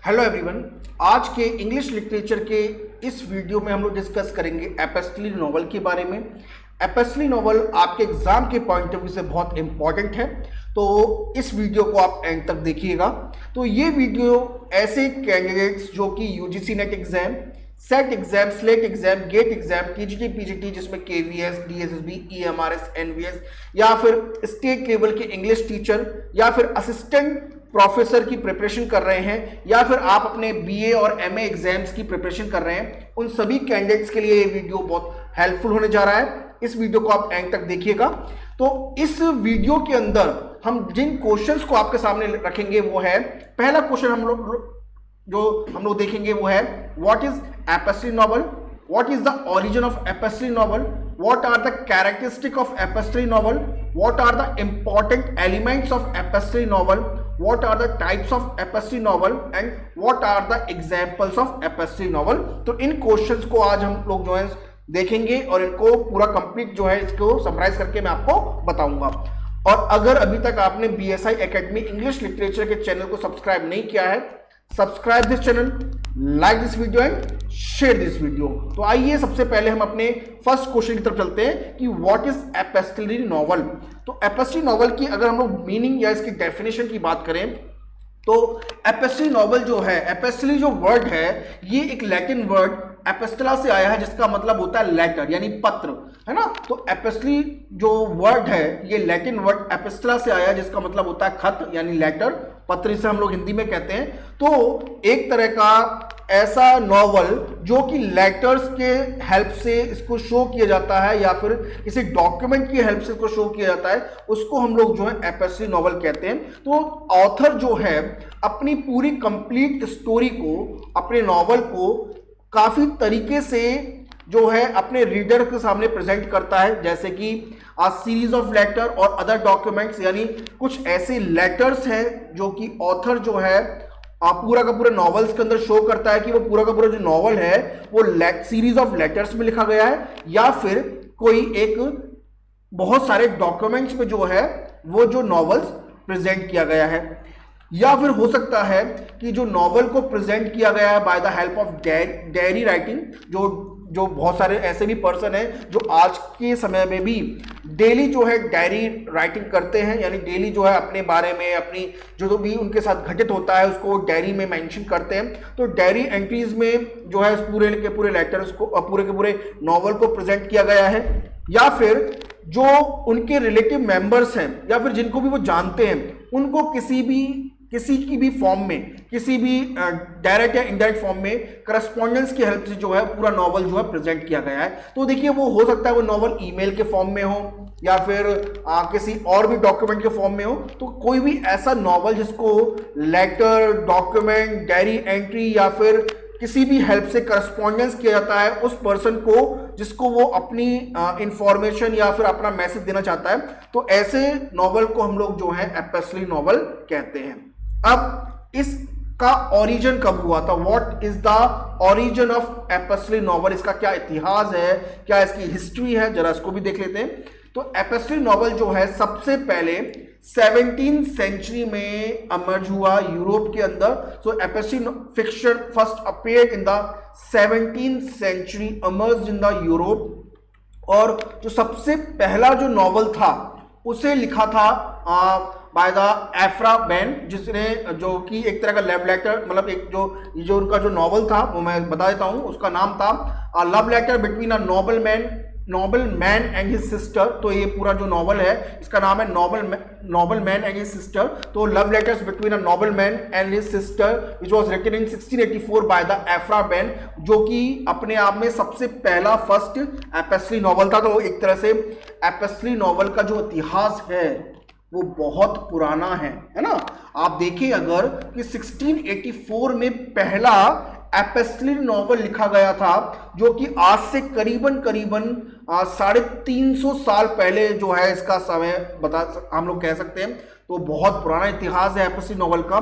Hello everyone. आज के English literature के इस वीडियो में हम लोग डिस्कस करेंगे एपिस्टोलरी नॉवल के बारे में। एपिस्टोलरी नॉवल आपके एग्जाम के पॉइंट ऑफ व्यू से बहुत इंपॉर्टेंट है, तो इस वीडियो को आप एंड तक देखिएगा। तो ये वीडियो ऐसे कैंडिडेट्स जो कि UGC NET exam, SET exam, SLET exam, GATE exam, TGT, PGT जिसमें केवीएस, डीएसएसबी, ईएमआरएस, एनवीएस या फिर स्टेट लेवल के इंग्लिश टीचर या फिर असिस्टेंट प्रोफेसर की प्रिपरेशन कर रहे हैं या फिर आप अपने बीए और एमए एग्जाम्स की प्रिपरेशन कर रहे हैं, उन सभी कैंडिडेट्स के लिए ये वीडियो बहुत हेल्पफुल होने जा रहा है। इस वीडियो को आप एंड तक देखिएगा। तो इस वीडियो के अंदर हम जिन क्वेश्चंस को आपके सामने रखेंगे वो है, पहला क्वेश्चन हम लोग देखेंगे वो है what is epistolary novel, what is the origin of epistolary novel, what are the characteristic of epistolary novel, what are the important elements of epistolary novel, what are the types of epistolary novel and what are the examples of epistolary novel। तो इन questions को आज हम लोग जो है देखेंगे और इनको पूरा कंप्लीट जो है इसको समराइज करके मैं आपको बताऊंगा। और अगर अभी तक आपने बीएसआई एकेडमी इंग्लिश लिटरेचर के चैनल को सब्सक्राइब नहीं किया है, subscribe this channel, like this video and share this video. तो आइए सबसे पहले हम अपने फर्स्ट क्वेश्चन की तरफ चलते हैं कि व्हाट इज एपिस्टोलरी नॉवल। तो एपिस्टोलरी नॉवल की अगर हम लोग मीनिंग या इसकी डेफिनेशन की बात करें तो एपिस्टोलरी नॉवल जो है, एपिस्टोलरी जो वर्ड है ये एक लैटिन वर्ड एपिस्टोला से आया है जिसका मतलब होता है लेटर यानी पत्र, है ना। तो एपिस्टोलरी जो वर्ड है ये लैटिन वर्ड एपिस्टोला से आया है जिसका मतलब होता है खत यानी लेटर, पत्र इसे हम लोग हिंदी में कहते हैं। तो एक तरह का ऐसा नॉवल जो कि लेटर्स के हेल्प से इसको शो किया जाता है या फिर किसी डॉक्यूमेंट की हेल्प से इसको शो किया जाता है, उसको हम लोग जो है एपिस्टोलरी नॉवल कहते हैं। तो ऑथर जो है अपनी पूरी कंप्लीट स्टोरी को, अपने नॉवल को काफी तरीके से जो है अपने रीडर के सामने प्रेजेंट करता है, जैसे कि आ सीरीज ऑफ लेटर और अदर डॉक्यूमेंट्स, यानी कुछ ऐसे लेटर्स हैं जो कि ऑथर जो है पूरा का पूरा नॉवेल्स के अंदर शो करता है कि वो पूरा का पूरा जो नॉवल है वो सीरीज ऑफ लेटर्स में लिखा गया है या फिर कोई एक बहुत सारे डॉक्यूमेंट्स में जो है वो जो नॉवेल्स प्रेजेंट किया गया है। या फिर हो सकता है कि जो नॉवल को प्रेजेंट किया गया है by the help of diary writing, जो बहुत सारे ऐसे भी पर्सन हैं जो आज के समय में भी डेली जो है डायरी राइटिंग करते हैं, यानी डेली जो है अपने बारे में, अपनी जो भी उनके साथ घटित होता है उसको डायरी में मेंशन करते हैं। तो डायरी एंट्रीज में जो है पूरे के पूरे लेटर्स को, पूरे के पूरे नॉवल को प्रेजेंट किया गया है। या फिर जो उनके रिलेटिव मेंबर्स हैं या फिर जिनको भी वो जानते हैं उनको किसी की भी फॉर्म में, किसी भी डायरेक्ट या इनडायरेक्ट फॉर्म में करस्पॉन्डेंस की हेल्प से जो है पूरा नॉवल जो है प्रेजेंट किया गया है। तो देखिए वो हो सकता है वो नॉवल ईमेल के फॉर्म में हो या फिर किसी और भी डॉक्यूमेंट के फॉर्म में हो। तो कोई भी ऐसा नॉवल जिसको लेटर, डॉक्यूमेंट, डायरी एंट्री या फिर किसी भी हेल्प से करस्पॉन्डेंस किया जाता है उस पर्सन को जिसको वो अपनी इंफॉर्मेशन या फिर अपना मैसेज देना चाहता है, तो ऐसे नॉवल को हम लोग जो है एपिस्टोलरी नॉवल कहते हैं। अब इसका ओरिजिन कब हुआ था, what is the origin of epistolary novel, इसका क्या इतिहास है, क्या इसकी हिस्ट्री है, जरा इसको भी देख लेते हैं। तो एपिस्टोलरी नॉवल जो है सबसे पहले 17th सेंचुरी में अमर्ज हुआ यूरोप के अंदर। So epistolary fiction first appeared in the 17th century, emerge in the Europe. और जो सबसे पहला जो नॉवल था उसे लिखा था बाय द एफ्रा बैन, जिसने, जो कि एक तरह का लव लेटर, मतलब एक जो उनका जो नॉवल था वो मैं बता देता हूं, उसका नाम था love letter between a noble man and his sister. तो ये पूरा जो नॉवल है इसका नाम है noble man and his sister. तो love letters between a noble man and his sister which was written in 1684 by the Aphra Behn, जो कि अपने आप में सबसे पहला फर्स्ट एपिस्टोलरी नॉवल था। तो एक तरह से एपिस्टोलरी नॉवल का जो इतिहास है वो बहुत पुराना है ना। आप देखिए अगर कि 1684 में पहला एपिस्टोलरी नॉवल लिखा गया था जो कि आज से करीबन 350 साल पहले जो है इसका समय हम लोग कह सकते हैं। तो बहुत पुराना इतिहास है एपिस्टोलरी नॉवल का।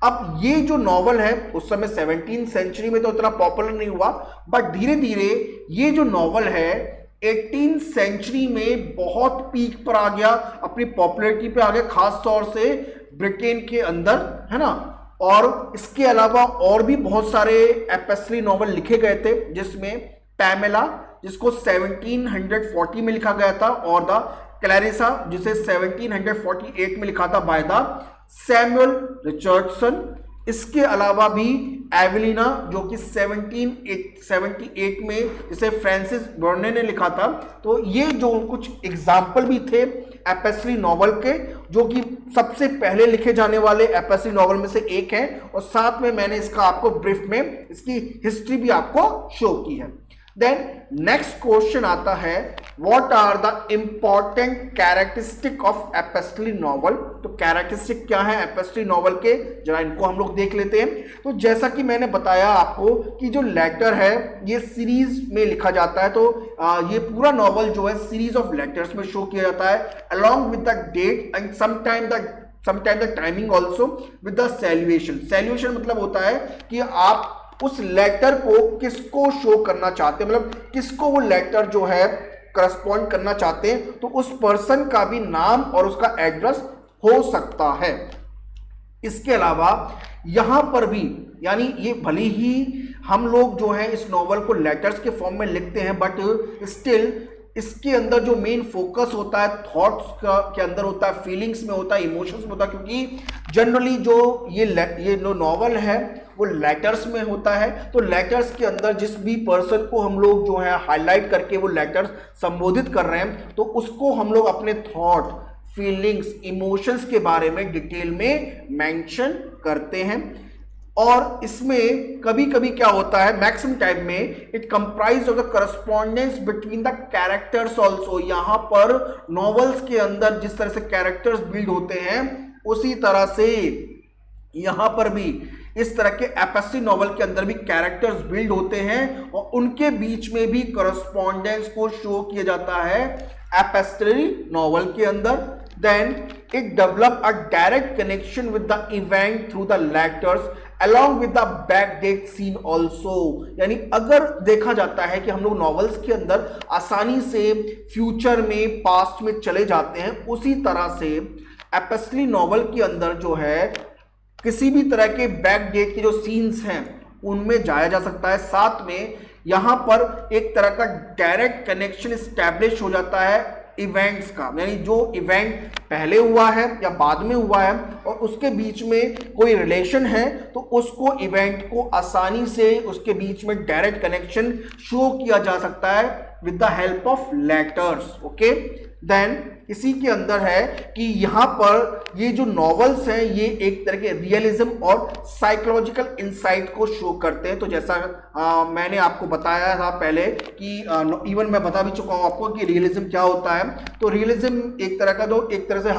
अब ये जो नॉवल है उस समय 17th सेंचुरी में तो इतना पॉपुलर नहीं हुआ, बट धीरे धीरे ये जो नॉवल है 18th सेंचुरी में बहुत पीक पर आ गया, अपनी पॉपुलैरिटी पे आ गया, खास तौर से ब्रिटेन के अंदर, है ना। और इसके अलावा और भी बहुत सारे एपेस्टली नॉवल लिखे गए थे, जिसमें पैमेला जिसको 1740 में लिखा गया था, और द क्लैरिसा जिसे 1748 में लिखा था बाय द सैमुअल रिचर्डसन। इसके अलावा भी एवेलिना जो कि 1778 में जिसे फ्रांसिस बर्ने ने लिखा था। तो ये जो कुछ एग्जाम्पल भी थे एपेस्टली नॉवल के, जो कि सबसे पहले लिखे जाने वाले एपेस्टली नॉवल में से एक है, और साथ में मैंने इसका आपको ब्रीफ में इसकी हिस्ट्री भी आपको शो की है। देन नेक्स्ट क्वेश्चन आता है, what are the important characteristic of epistolary novel. तो कैरेक्टरिस्टिक क्या है एपेस्टली नॉवल के, जरा इनको हम लोग देख लेते हैं। तो जैसा कि मैंने बताया आपको कि जो लेटर है ये सीरीज में लिखा जाता है, तो ये पूरा नॉवल जो है सीरीज ऑफ लेटर्स में शो किया जाता है, along with the date and sometime the timing also with the salutation. Salutation मतलब होता है कि आप उस लेटर को किसको शो करना चाहते हैं, मतलब किसको वो लेटर जो है करस्पॉन्ड करना चाहते हैं, तो उस पर्सन का भी नाम और उसका एड्रेस हो सकता है। इसके अलावा यहां पर भी, यानी ये भले ही हम लोग जो है इस नॉवल को लेटर्स के फॉर्म में लिखते हैं, बट स्टिल इसके अंदर जो मेन फोकस होता है थॉट्स का के अंदर होता है, फीलिंग्स में होता है, इमोशंस में होता है, क्योंकि जनरली जो ये नॉवल है वो लेटर्स में होता है। तो लेटर्स के अंदर जिस भी पर्सन को हम लोग जो है हाईलाइट करके वो लेटर्स संबोधित कर रहे हैं, तो उसको हम लोग अपने थॉट, फीलिंग्स, इमोशंस के बारे में डिटेल में मेंशन करते हैं। और इसमें कभी कभी क्या होता है, मैक्सिमम टाइम में it comprise of the correspondence between the characters also. यहां पर नॉवेल्स के अंदर जिस तरह से कैरेक्टर्स बिल्ड होते हैं, उसी तरह से यहां पर भी इस तरह के एपेस्टली नॉवल के अंदर भी कैरेक्टर्स बिल्ड होते हैं, और उनके बीच में भी करस्पॉन्डेंस को शो किया जाता है एपेस्टली नॉवल के अंदर। Then it develop a direct connection with the event through the letters along with the backdate scene also। यानी अगर देखा जाता है कि हम लोग नॉवेल्स के अंदर आसानी से फ्यूचर में, पास्ट में चले जाते हैं, उसी तरह से एपेस्टली नॉवल के अंदर जो है किसी भी तरह के बैकडेट के जो सीन्स हैं उनमें जाया जा सकता है। साथ में यहां पर एक तरह का डायरेक्ट कनेक्शन स्टैब्लिश हो जाता है इवेंट्स का, यानी जो इवेंट पहले हुआ है या बाद में हुआ है और उसके बीच में कोई रिलेशन है, तो उसको इवेंट को आसानी से उसके बीच में डायरेक्ट कनेक्शन शो किया जा सकता है with the help of letters. Okay, then इसी के अंदर है कि यहां पर ये जो नॉवेल्स हैं ये एक तरह के रियलिज्म और साइकोलॉजिकल इंसाइट को शो करते हैं। तो जैसा मैंने आपको बताया था पहले कि इवन मैं बता भी चुका हूं आपको कि रियलिज्म क्या होता है। तो रियलिज्म एक तरह का जो एक तरह से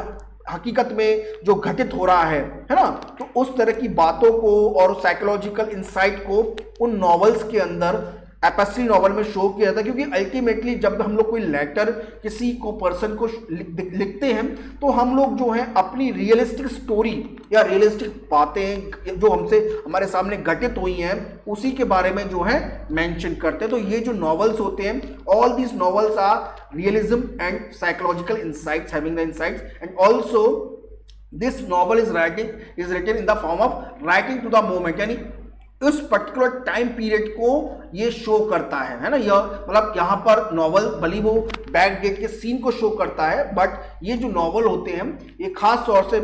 हकीकत में जो घटित हो रहा है ना, तो उस तरह की बातों को और साइकोलॉजिकल इंसाइट को उन नॉवेल्स के अंदर एपेस्टली नॉवल में शो किया जाता है। क्योंकि अल्टीमेटली जब हम लोग कोई लेटर किसी को पर्सन को लिखते हैं, तो हम लोग जो है अपनी रियलिस्टिक स्टोरी या रियलिस्टिक बातें जो हमसे हमारे सामने घटित हुई हैं उसी के बारे में जो है मेंशन करते हैं। तो ये जो नॉवेल्स होते हैं, all these novels are realism and psychological insights, having the insights, and also this novel is written in the form of writing to the moment, यानी उस पर्टिकुलर टाइम पीरियड को ये शो करता है ना। यह मतलब यहाँ पर नॉवल भली वो बैक डेट के सीन को शो करता है, बट ये जो नॉवल होते हैं ये खास तौर से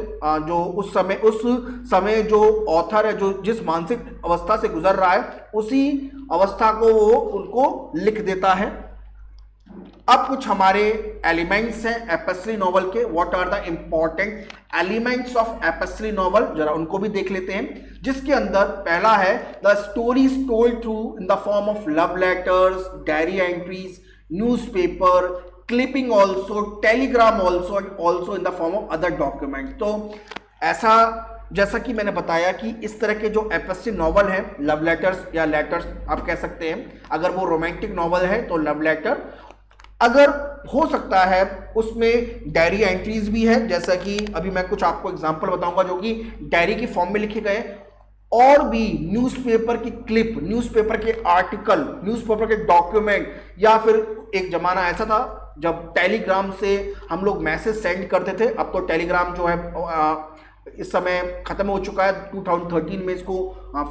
जो उस समय जो ऑथर है, जो जिस मानसिक अवस्था से गुजर रहा है, उसी अवस्था को वो उनको लिख देता है। अब कुछ हमारे एलिमेंट्स हैं एपेस्टली नॉवल के। What are the important elements of epistolary novel, जरा उनको भी देख लेते हैं। जिसके अंदर पहला है the stories told through in the form of love letters, diary entries, newspaper clipping, also Telegram, also in the form of other document. तो ऐसा जैसा कि मैंने बताया कि इस तरह के जो एपेस्टली नॉवल है, लव लेटर्स या लेटर्स आप कह सकते हैं, अगर वो रोमांटिक नॉवल है तो लव लेटर, अगर हो सकता है उसमें डायरी एंट्रीज भी है, जैसा कि अभी मैं कुछ आपको एग्जांपल बताऊंगा जो कि डायरी की फॉर्म में लिखे गए, और भी न्यूज़पेपर की क्लिप, न्यूज़पेपर के आर्टिकल, न्यूज़पेपर के डॉक्यूमेंट, या फिर एक जमाना ऐसा था जब टेलीग्राम से हम लोग मैसेज सेंड करते थे। अब तो टेलीग्राम जो है इस समय खत्म हो चुका है, 2013 में इसको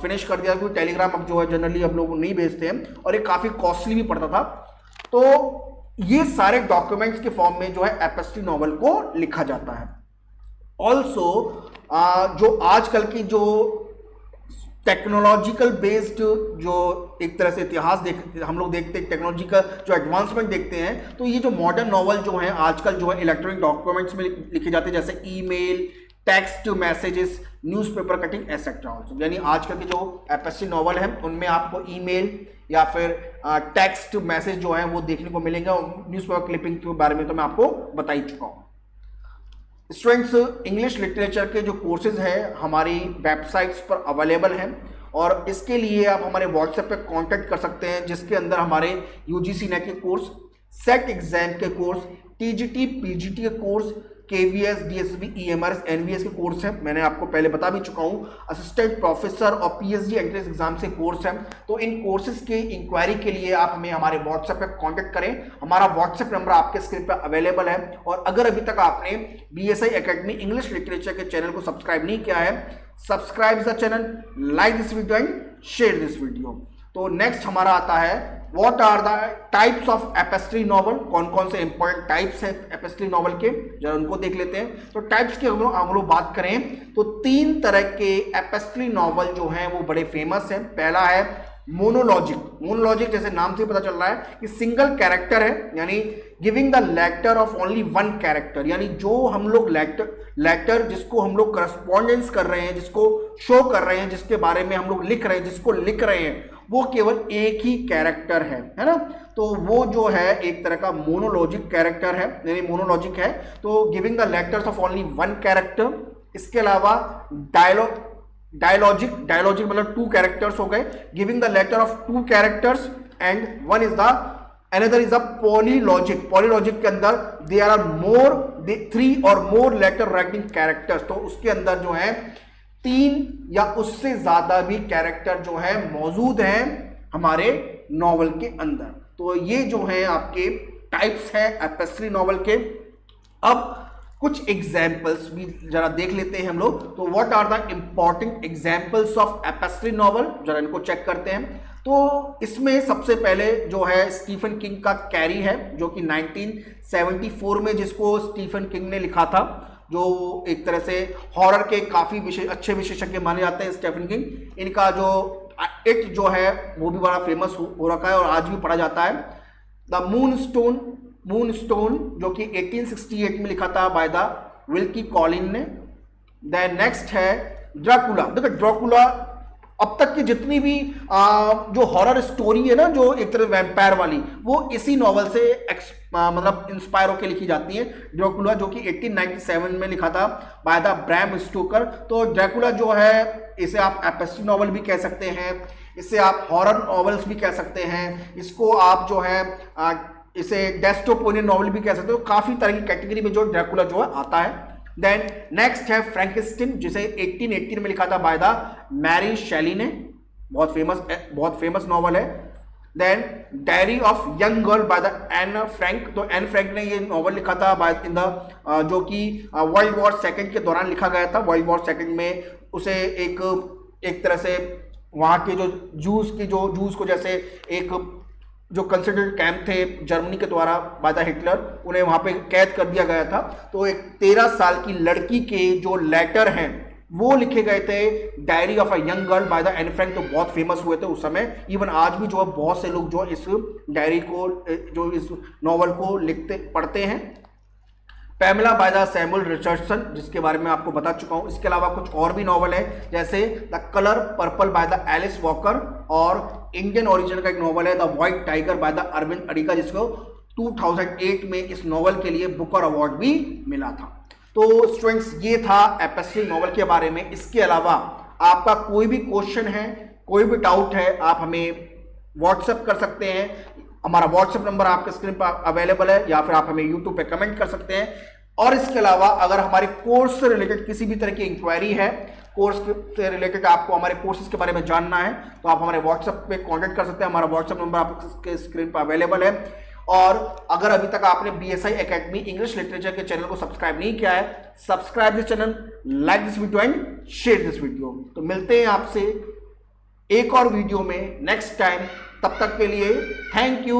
फिनिश कर दिया, क्योंकि टेलीग्राम अब जो है जनरली हम लोग नहीं भेजते हैं और ये काफ़ी कॉस्टली भी पड़ता था। तो ये सारे डॉक्यूमेंट्स के फॉर्म में जो है एपेस्ट्री नॉवल को लिखा जाता है। ऑल्सो जो आजकल की जो टेक्नोलॉजिकल बेस्ड जो एक तरह से इतिहास हम लोग देखते हैं, टेक्नोलॉजी का जो एडवांसमेंट देखते हैं, तो ये जो मॉडर्न नॉवल जो है आजकल जो है इलेक्ट्रॉनिक डॉक्यूमेंट्स में लिखे जाते हैं, जैसे email, text messages, newspaper cutting etcetera also. यानी आजकल के जो एपेस्ट्री नॉवल है उनमें आपको ईमेल या फिर टेक्स्ट मैसेज जो है वो देखने को मिलेंगे, और न्यूज़पेपर क्लिपिंग के बारे में तो मैं आपको बता ही चुका हूँ। स्टूडेंट्स, इंग्लिश लिटरेचर के जो कोर्सेज हैं हमारी वेबसाइट्स पर अवेलेबल हैं, और इसके लिए आप हमारे व्हाट्सएप पे कांटेक्ट कर सकते हैं, जिसके अंदर हमारे यूजीसी नेट के कोर्स, सेट एग्जाम के कोर्स, टीजीटी पीजीटी के course, KVS, DSB, EMRS, NVS के कोर्स हैं, मैंने आपको पहले बता भी चुका हूं। असिस्टेंट प्रोफेसर और पीएचडी एंट्रेंस एग्जाम से कोर्स हैं। तो इन कोर्सेज के इंक्वायरी के लिए आप हमें हमारे व्हाट्सएप पे कांटेक्ट करें। हमारा व्हाट्सएप नंबर आपके स्क्रीन पर अवेलेबल है। और अगर अभी तक आपने बीएसआई एकेडमी इंग्लिश लिटरेचर के चैनल को सब्सक्राइब नहीं किया है, subscribe the channel, like this video and share this video. तो नेक्स्ट हमारा आता है what are the types of epistolary novel, कौन कौन से इंपॉर्टेंट टाइप्स हैं एपेस्ट्री नॉवल के, जरा उनको देख लेते हैं। तो टाइप्स की हम लोग बात करें तो 3 तरह के एपेस्ट्री नॉवल जो हैं वो बड़े फेमस हैं। पहला है मोनोलॉजिक। मोनोलॉजिक जैसे नाम से पता चल रहा है कि सिंगल कैरेक्टर है, यानी giving the letter of only one character, यानी जो हम लोग लेटर जिसको हम लोग करस्पॉन्डेंस कर रहे हैं, जिसको शो कर रहे हैं, जिसके बारे में हम लोग लिख रहे हैं, जिसको लिख रहे हैं, वो केवल एक ही कैरेक्टर है ना। तो वो जो है एक तरह का मोनोलॉजिक कैरेक्टर है, यानी मोनोलॉजिक है। तो giving the letters of only one character. इसके अलावा डायलॉजिक मतलब 2 कैरेक्टर्स हो गए, giving the letter of 2 characters, and one is the another is a polylogic. Polylogic के अंदर देयर आर 3 और मोर लेटर राइटिंग कैरेक्टर्स। तो उसके अंदर जो है 3 या उससे ज्यादा भी कैरेक्टर जो है मौजूद हैं हमारे नॉवल के अंदर। तो ये जो है आपके टाइप्स हैं एपेस्ट्री नॉवल के। अब कुछ एग्जाम्पल्स भी जरा देख लेते हैं हम लोग। तो what are the important examples of epistolary novel, जरा इनको चेक करते हैं। तो इसमें सबसे पहले जो है स्टीफन किंग का कैरी है, जो कि 1974 में जिसको स्टीफन किंग ने लिखा था, जो एक तरह से हॉरर के काफ़ी अच्छे विशेषज्ञ माने जाते हैं स्टीफन किंग। इनका जो इट जो है वो भी बड़ा फेमस हो रखा है और आज भी पढ़ा जाता है। द मूनस्टोन जो कि 1868 में लिखा था बाय द विल्की कॉलिन ने। देन नेक्स्ट है ड्रैकुला। देखो ड्रैकुला अब तक की जितनी भी जो हॉरर स्टोरी है ना, जो एक तरह वैम्पायर वाली, वो इसी नॉवल से मतलब इंस्पायर होकर लिखी जाती है। ड्रैकुला जो कि 1897 में लिखा था बाय द ब्रैम स्टोकर। तो ड्रैकुला जो है इसे आप एपेस्ट्री नॉवल भी कह सकते हैं, इसे आप हॉरर नॉवेल्स भी कह सकते हैं, इसको आप जो है इसे डेस्टोपोनियन नॉवल भी कह सकते हो। काफी तरह की कैटेगरी में जो ड्रैकुला जो है आता है। देन नेक्स्ट है फ्रैंकेस्टाइन, जिसे 1818 में लिखा था बाय द मैरी शेली ने, बहुत फेमस नॉवल है। Then diary of young girl by the Anne Frank. तो एन फ्रैंक ने ये नॉवल लिखा था जो कि वर्ल्ड वॉर सेकंड के दौरान लिखा गया था। वर्ल्ड वॉर सेकंड में उसे एक तरह से वहाँ के जो जूस को जैसे एक जो कंसिडर्ड कैंप थे जर्मनी के द्वारा बाय द हिटलर, उन्हें वहाँ पे कैद कर दिया गया था। तो एक 13 साल की लड़की के जो लेटर हैं वो लिखे गए थे diary of a young girl by the Anne Frank. तो बहुत फेमस हुए थे उस समय। इवन आज भी जो है बहुत से लोग जो इस डायरी को, जो इस नॉवल को पढ़ते हैं। Pamela by the Samuel Richardson, जिसके बारे में आपको बता चुका हूं। इसके अलावा कुछ और भी नॉवल है, जैसे the colour purple by the Alice Walker, और इंडियन ओरिजिन का एक नॉवल है the white tiger by the Aravind Adiga, जिसको 2008 में इस नॉवल के लिए बुकर अवार्ड भी मिला था। तो स्टूडेंट्स ये था एपेस्ट्री नॉवल के बारे में। इसके अलावा आपका कोई भी क्वेश्चन है, कोई भी डाउट है, आप हमें व्हाट्सएप कर सकते हैं। हमारा व्हाट्सएप नंबर आपके स्क्रीन पर अवेलेबल है, या फिर आप हमें यूट्यूब पे कमेंट कर सकते हैं। और इसके अलावा अगर हमारे कोर्स से रिलेटेड किसी भी तरह की इंक्वायरी है, कोर्स से रिलेटेड आपको हमारे कोर्सेज के बारे में जानना है, तो आप हमारे व्हाट्सएप पे कांटेक्ट कर सकते हैं। हमारा व्हाट्सएप नंबर आपके स्क्रीन पर अवेलेबल है। और अगर अभी तक आपने BSI एकेडमी इंग्लिश लिटरेचर के चैनल को सब्सक्राइब नहीं किया है, subscribe this channel, like this video and share this video. तो मिलते हैं आपसे एक और वीडियो में नेक्स्ट टाइम, तब तक के लिए थैंक यू।